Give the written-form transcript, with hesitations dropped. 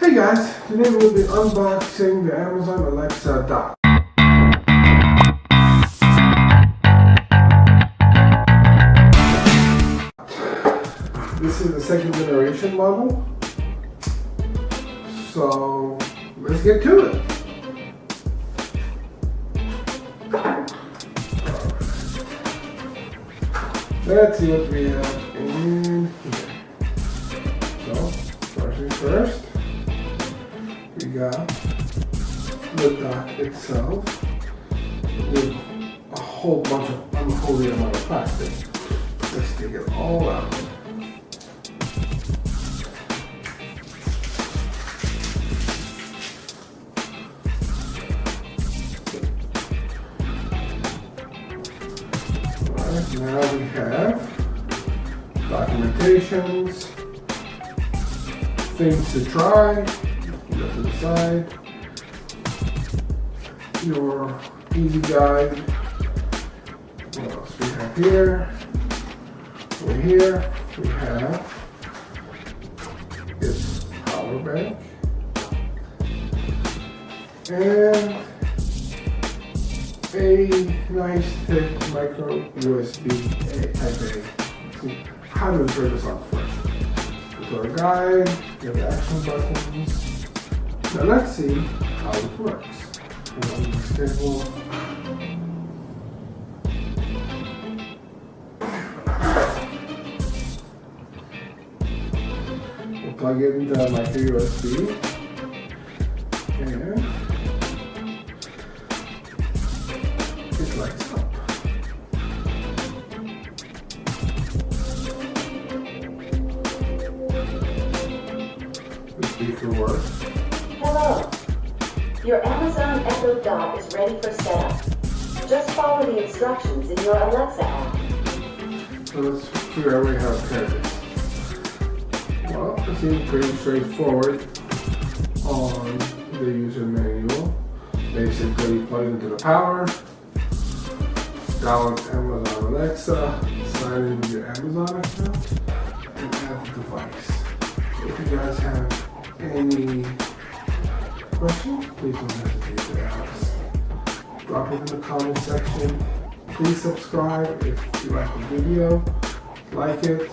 Hey guys, today we'll be unboxing the Amazon Alexa dock. This is the second generation model, so let's get to it. Let's see what we have in here. So, first things first, we got the dock itself with a whole bunch of unholy amount of plastic. Let's take it all out. Alright, now we have documentations, things to try, go to the side, your easy guide. What else we have here? Over here we have its power bank and a nice thick micro USB Type A. How do we turn this on first? Go to our guide, we have the action buttons. Now let's see how it works. On the schedule. We'll plug it into the micro USB and it lights up. The speaker works. Hello. Your Amazon Echo Dot is ready for setup. Just follow the instructions in your Alexa app. So let's figure out how to pair this. Well, it seems pretty straightforward on the user manual. Basically, plug into the power, download Amazon Alexa, sign in with your Amazon account, and add the device. If you guys have any questions, please don't hesitate to ask. Drop it in the comment section. Please subscribe if you like the video, like it,